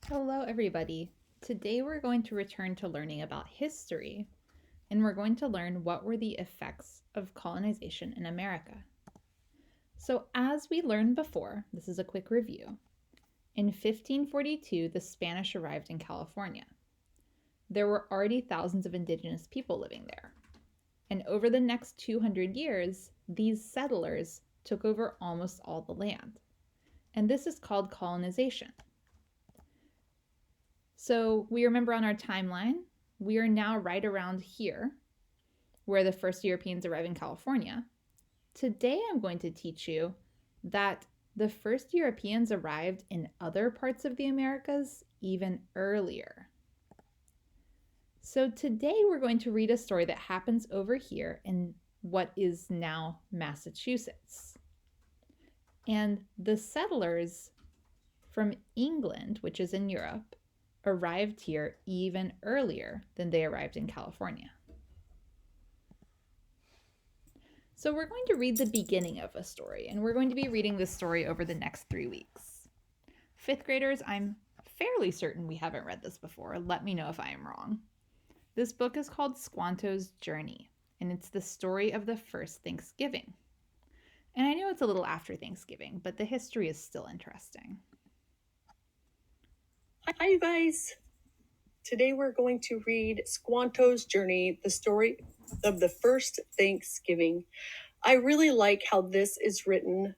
Hello, everybody. Today we're going to return to learning about history, and we're going to learn what were the effects of colonization in America. So, as we learned before, this is a quick review. In 1542, the Spanish arrived in California. There were already thousands of indigenous people living there. And over the next 200 years, these settlers took over almost all the land. And this is called colonization. So we remember on our timeline, we are now right around here where the first Europeans arrived in California. Today I'm going to teach you that the first Europeans arrived in other parts of the Americas even earlier. So today we're going to read a story that happens over here in what is now Massachusetts. And the settlers from England, which is in Europe, arrived here even earlier than they arrived in California. So we're going to read the beginning of a story, and we're going to be reading this story over the next 3 weeks. Fifth graders, I'm fairly certain we haven't read this before. Let me know if I am wrong. This book is called Squanto's Journey, and it's the story of the first Thanksgiving. And I know it's a little after Thanksgiving, but the history is still interesting. Hi, you guys. Today we're going to read Squanto's Journey, the story of the first Thanksgiving. I really like how this is written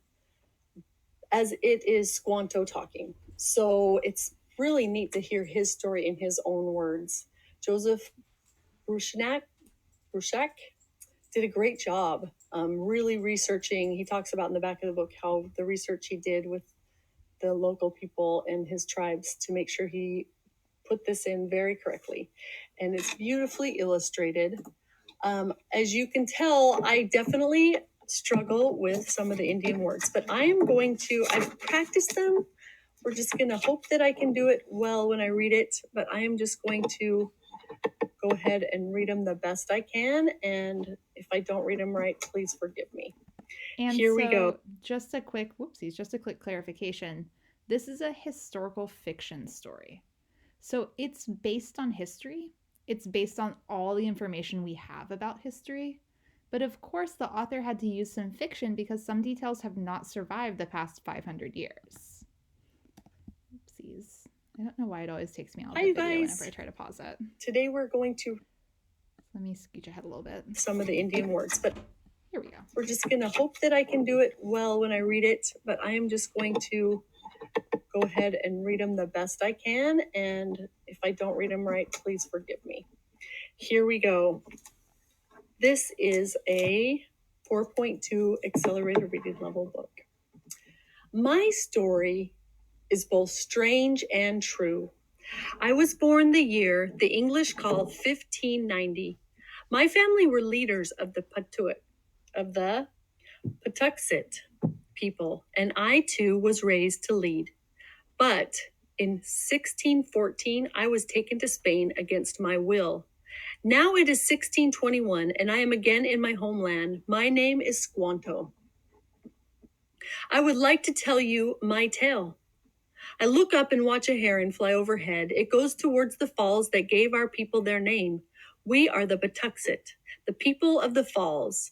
as it is Squanto talking. So it's really neat to hear his story in his own words. Joseph Bruchac did a great job really researching. He talks about in the back of the book how the research he did with the local people and his tribes to make sure he put this in very correctly. And it's beautifully illustrated. As you can tell, I definitely struggle with some of the Indian words, but I've practiced them. We're just going to hope that I can do it well when I read it, but I am just going to go ahead and read them the best I can. And if I don't read them right, please forgive me. And Here so, we go. just a quick clarification. This is a historical fiction story. So it's based on history. It's based on all the information we have about history. But of course, the author had to use some fiction because some details have not survived the past 500 years. Oopsies. I don't know why it always takes me out of Hi, the you video guys. whenever I try to pause it. Today we're going to Let me scooch ahead a little bit. some of the Indian words, but Here we go. we're just going to hope that I can do it well when I read it, but I am just going to go ahead and read them the best I can. And if I don't read them right, please forgive me. Here we go. This is a 4.2 accelerated reading level book. My story is both strange and true. I was born the year the English called 1590. My family were leaders of the Patuxet people, and I too was raised to lead. But in 1614, I was taken to Spain against my will. Now it is 1621, and I am again in my homeland. My name is Squanto. I would like to tell you my tale. I look up and watch a heron fly overhead. It goes towards the falls that gave our people their name. We are the Patuxet, the people of the falls.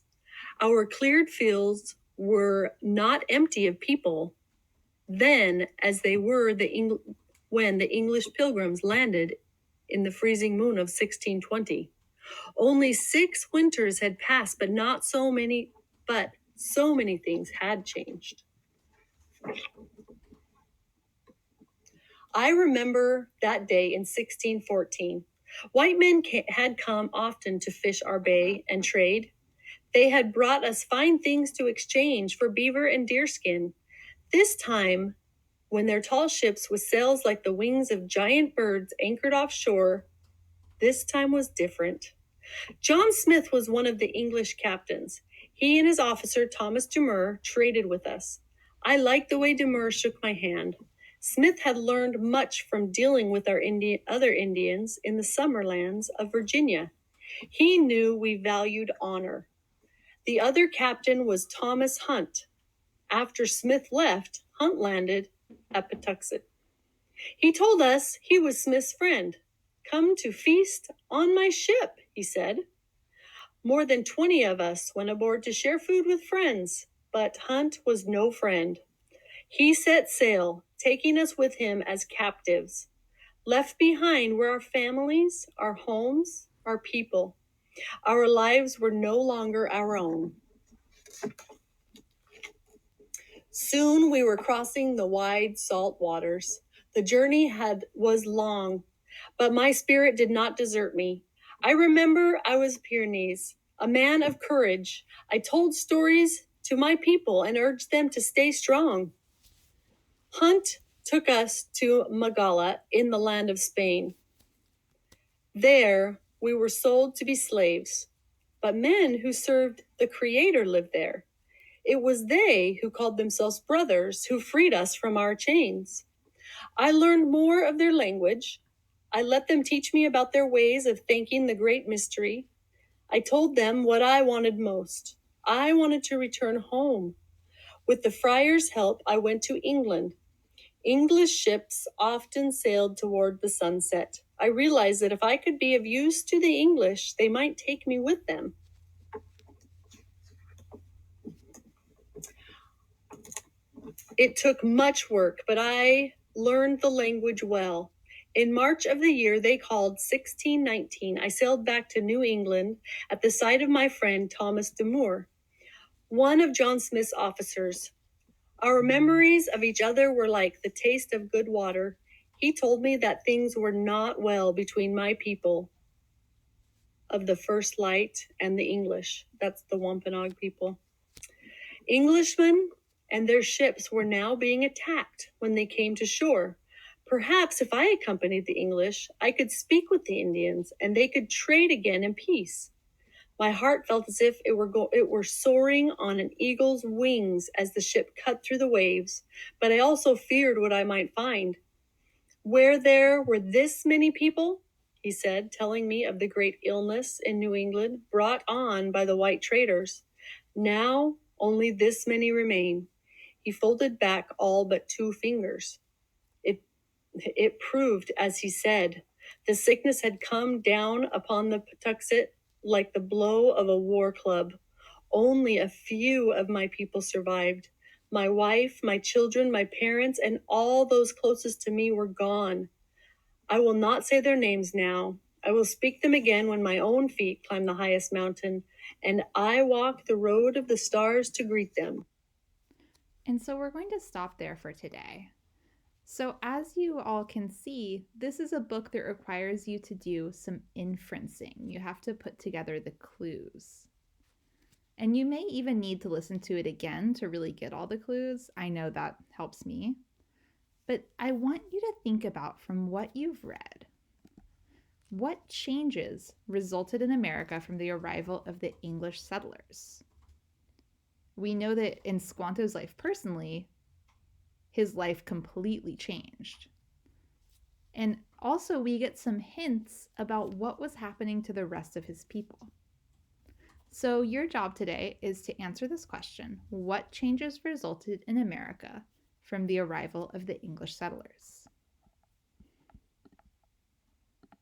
Our cleared fields were not empty of people then as they were when the English pilgrims landed in the freezing moon of 1620. Only 6 winters had passed, but so many things had changed. I remember that day in 1614. White men had come often to fish our bay and trade. They had brought us fine things to exchange for beaver and deerskin. This time, when their tall ships with sails like the wings of giant birds anchored offshore, this time was different. John Smith was one of the English captains. He and his officer, Thomas Demur, traded with us. I liked the way Demur shook my hand. Smith had learned much from dealing with our other Indians in the summer lands of Virginia. He knew we valued honor. The other captain was Thomas Hunt. After Smith left, Hunt landed at Patuxet. He told us he was Smith's friend. Come to feast on my ship, he said. More than 20 of us went aboard to share food with friends, but Hunt was no friend. He set sail, taking us with him as captives. Left behind were our families, our homes, our people. Our lives were no longer our own. Soon we were crossing the wide salt waters. The journey was long, but my spirit did not desert me. I remember I was Pyrenees, a man of courage. I told stories to my people and urged them to stay strong. Hunt took us to Magala in the land of Spain. There we were sold to be slaves, but men who served the Creator lived there. It was they who called themselves brothers who freed us from our chains. I learned more of their language. I let them teach me about their ways of thanking the great mystery. I told them what I wanted most. I wanted to return home. With the friar's help, I went to England. English ships often sailed toward the sunset. I realized that if I could be of use to the English, they might take me with them. It took much work, but I learned the language well. In March of the year they called 1619, I sailed back to New England at the side of my friend Thomas de Moore, one of John Smith's officers. Our memories of each other were like the taste of good water. He told me that things were not well between my people of the First Light and the English. That's the Wampanoag people. Englishmen and their ships were now being attacked when they came to shore. Perhaps if I accompanied the English, I could speak with the Indians and they could trade again in peace. My heart felt as if it were soaring on an eagle's wings as the ship cut through the waves, but I also feared what I might find. Where there were this many people, he said, telling me of the great illness in New England brought on by the white traders. Now only this many remain. He folded back all but 2 fingers. It proved as he said. The sickness had come down upon the Patuxet like the blow of a war club. Only a few of my people survived. My wife, my children, my parents, and all those closest to me were gone. I will not say their names now. I will speak them again when my own feet climb the highest mountain, and I walk the road of the stars to greet them. And so we're going to stop there for today. So, as you all can see, this is a book that requires you to do some inferencing. You have to put together the clues. And you may even need to listen to it again to really get all the clues. I know that helps me. But I want you to think about from what you've read. What changes resulted in America from the arrival of the English settlers? We know that in Squanto's life personally, his life completely changed. And also, we get some hints about what was happening to the rest of his people. So, your job today is to answer this question: what changes resulted in America from the arrival of the English settlers?